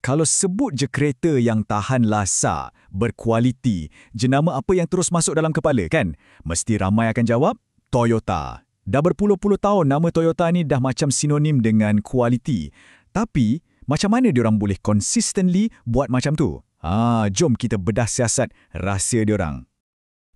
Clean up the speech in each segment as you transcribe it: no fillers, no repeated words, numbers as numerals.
Kalau sebut je kereta yang tahan lasak, berkualiti, jenama apa yang terus masuk dalam kepala kan? Mesti ramai akan jawab, Toyota. Dah berpuluh-puluh tahun nama Toyota ni dah macam sinonim dengan kualiti. Tapi, macam mana diorang boleh consistently buat macam tu? Jom kita bedah siasat rahsia diorang.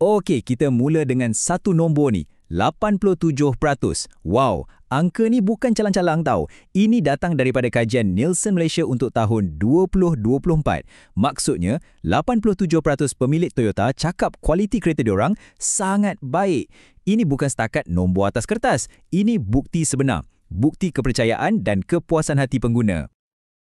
Okey, kita mula dengan satu nombor ni, 87%. Wow, angka ni bukan calang-calang tau. Ini datang daripada kajian Nielsen Malaysia untuk tahun 2024. Maksudnya, 87% pemilik Toyota cakap kualiti kereta diorang sangat baik. Ini bukan setakat nombor atas kertas. Ini bukti sebenar. Bukti kepercayaan dan kepuasan hati pengguna.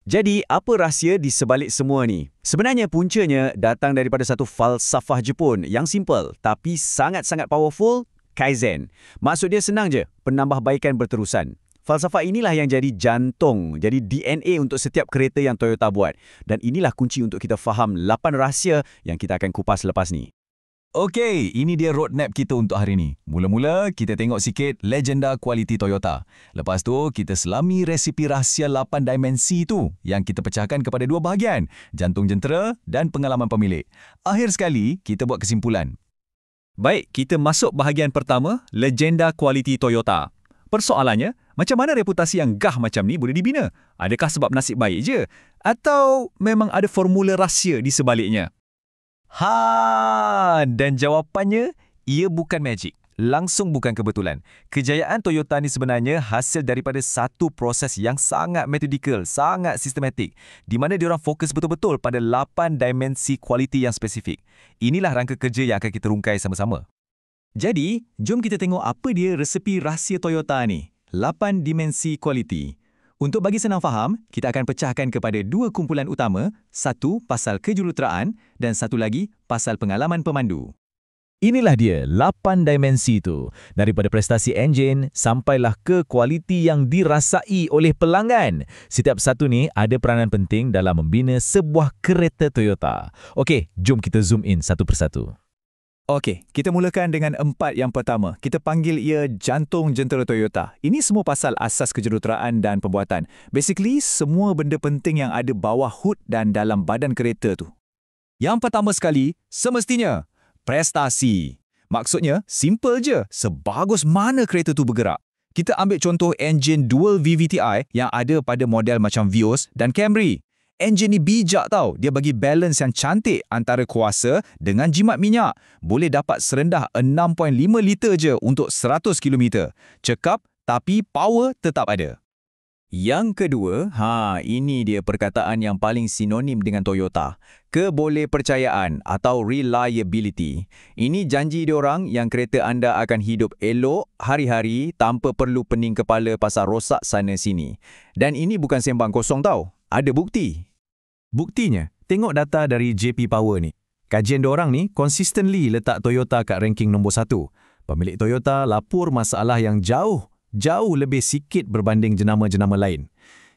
Jadi, apa rahsia di sebalik semua ni? Sebenarnya puncanya datang daripada satu falsafah Jepun yang simple tapi sangat-sangat powerful, Kaizen. Maksud dia senang je, penambahbaikan berterusan. Falsafah inilah yang jadi jantung, jadi DNA untuk setiap kereta yang Toyota buat. Dan inilah kunci untuk kita faham 8 rahsia yang kita akan kupas lepas ni. Okey, ini dia roadmap kita untuk hari ini. Mula-mula, kita tengok sikit legenda kualiti Toyota. Lepas tu, kita selami resipi rahsia 8 dimensi tu yang kita pecahkan kepada 2 bahagian, jantung jentera dan pengalaman pemilik. Akhir sekali, kita buat kesimpulan. Baik, kita masuk bahagian pertama, legenda kualiti Toyota. Persoalannya, macam mana reputasi yang gah macam ni boleh dibina? Adakah sebab nasib baik je? Atau memang ada formula rahsia di sebaliknya? Dan jawapannya, ia bukan magic. Langsung bukan kebetulan. Kejayaan Toyota ni sebenarnya hasil daripada satu proses yang sangat metodikal, sangat sistematik, di mana diorang fokus betul-betul pada 8 dimensi kualiti yang spesifik. Inilah rangka kerja yang akan kita rungkai sama-sama. Jadi, jom kita tengok apa dia resepi rahsia Toyota ni. 8 dimensi kualiti. Untuk bagi senang faham, kita akan pecahkan kepada 2 kumpulan utama, satu pasal kejuruteraan dan satu lagi pasal pengalaman pemandu. Inilah dia 8 dimensi itu. Daripada prestasi enjin sampailah ke kualiti yang dirasai oleh pelanggan. Setiap satu ni ada peranan penting dalam membina sebuah kereta Toyota. Okey, jom kita zoom in satu persatu. Okey, kita mulakan dengan 4 yang pertama. Kita panggil ia jantung jentera Toyota. Ini semua pasal asas kejuruteraan dan pembuatan. Basically, semua benda penting yang ada bawah hood dan dalam badan kereta tu. Yang pertama sekali, semestinya prestasi. Maksudnya, simple je. Sebagus mana kereta tu bergerak. Kita ambil contoh enjin dual VVTi yang ada pada model macam Vios dan Camry. Enjin ni bijak tau. Dia bagi balance yang cantik antara kuasa dengan jimat minyak. Boleh dapat serendah 6.5 liter je untuk 100 km. Cekap tapi power tetap ada. Yang kedua, ini dia perkataan yang paling sinonim dengan Toyota. Kebolehpercayaan atau reliability. Ini janji diorang yang kereta anda akan hidup elok hari-hari tanpa perlu pening kepala pasal rosak sana sini. Dan ini bukan sembang kosong tau. Ada bukti. Buktinya, tengok data dari JP Power ni. Kajian diorang ni consistently letak Toyota kat ranking nombor 1. Pemilik Toyota lapor masalah yang jauh lebih sikit berbanding jenama-jenama lain.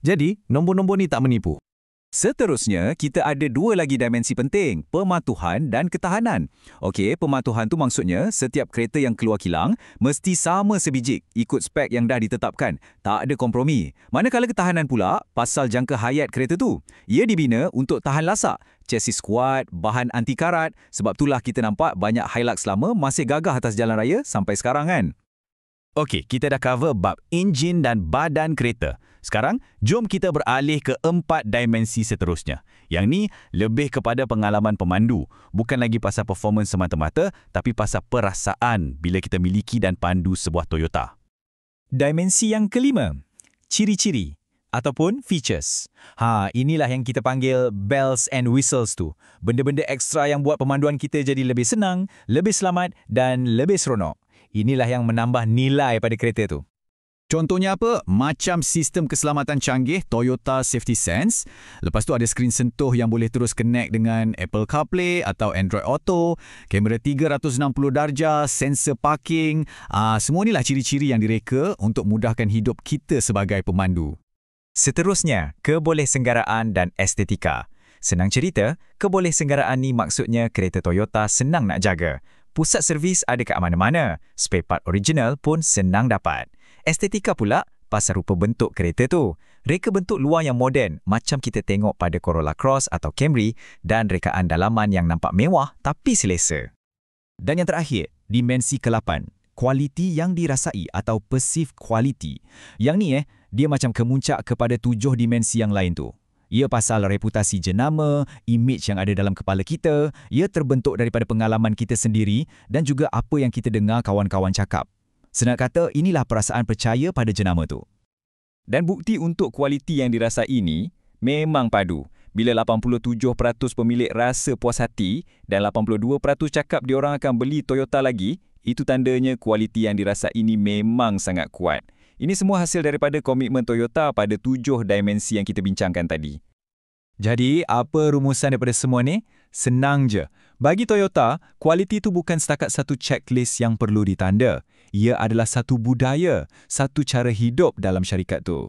Jadi, nombor-nombor ni tak menipu. Seterusnya, kita ada 2 lagi dimensi penting, pematuhan dan ketahanan. Okey, pematuhan tu maksudnya setiap kereta yang keluar kilang mesti sama sebijik, ikut spek yang dah ditetapkan. Tak ada kompromi. Manakala ketahanan pula, pasal jangka hayat kereta tu. Ia dibina untuk tahan lasak. Chassis kuat, bahan anti karat. Sebab itulah kita nampak banyak Hilux lama masih gagah atas jalan raya sampai sekarang kan. Okey, kita dah cover bab enjin dan badan kereta. Sekarang, jom kita beralih ke 4 dimensi seterusnya. Yang ni lebih kepada pengalaman pemandu. Bukan lagi pasal performance semata-mata, tapi pasal perasaan bila kita miliki dan pandu sebuah Toyota. Dimensi yang kelima, ciri-ciri ataupun features. Inilah yang kita panggil bells and whistles tu. Benda-benda ekstra yang buat pemanduan kita jadi lebih senang, lebih selamat dan lebih seronok. Inilah yang menambah nilai pada kereta tu. Contohnya apa? Macam sistem keselamatan canggih Toyota Safety Sense. Lepas tu ada skrin sentuh yang boleh terus connect dengan Apple CarPlay atau Android Auto, kamera 360 darjah, sensor parking. Semua inilah ciri-ciri yang direka untuk mudahkan hidup kita sebagai pemandu. Seterusnya, kebolehsenggaraan dan estetika. Senang cerita, kebolehsenggaraan ni maksudnya kereta Toyota senang nak jaga. Pusat servis ada kat mana-mana. Spare part original pun senang dapat. Estetika pula, pasal rupa bentuk kereta tu. Reka bentuk luar yang moden macam kita tengok pada Corolla Cross atau Camry dan rekaan dalaman yang nampak mewah tapi selesa. Dan yang terakhir, dimensi ke-8, kualiti yang dirasai atau perceived quality. Yang ni dia macam kemuncak kepada 7 dimensi yang lain tu. Ia pasal reputasi jenama, imej yang ada dalam kepala kita, ia terbentuk daripada pengalaman kita sendiri dan juga apa yang kita dengar kawan-kawan cakap. Senang kata, inilah perasaan percaya pada jenama tu. Dan bukti untuk kualiti yang dirasai ini memang padu. Bila 87% pemilik rasa puas hati dan 82% cakap diorang akan beli Toyota lagi, itu tandanya kualiti yang dirasai ini memang sangat kuat. Ini semua hasil daripada komitmen Toyota pada 7 dimensi yang kita bincangkan tadi. Jadi, apa rumusan daripada semua ni? Senang je. Bagi Toyota, kualiti itu bukan setakat satu checklist yang perlu ditanda. Ia adalah satu budaya, satu cara hidup dalam syarikat tu.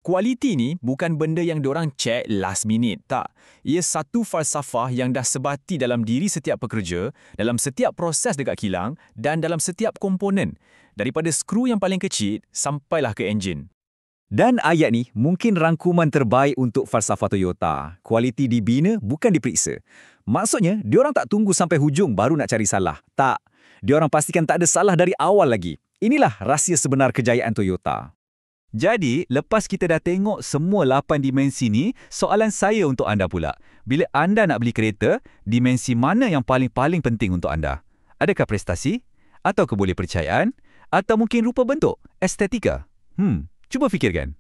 Kualiti ni bukan benda yang diorang check last minute, tak. Ia satu falsafah yang dah sebati dalam diri setiap pekerja, dalam setiap proses dekat kilang dan dalam setiap komponen. Daripada skru yang paling kecil sampailah ke enjin. Dan ayat ni mungkin rangkuman terbaik untuk falsafah Toyota. Kualiti dibina bukan diperiksa. Maksudnya, diorang tak tunggu sampai hujung baru nak cari salah. Tak. Diorang pastikan tak ada salah dari awal lagi. Inilah rahsia sebenar kejayaan Toyota. Jadi, lepas kita dah tengok semua 8 dimensi ni, soalan saya untuk anda pula. Bila anda nak beli kereta, dimensi mana yang paling penting untuk anda? Adakah prestasi? Atau kebolehpercayaan? Atau mungkin rupa bentuk? Estetika? Cuba fikirkan.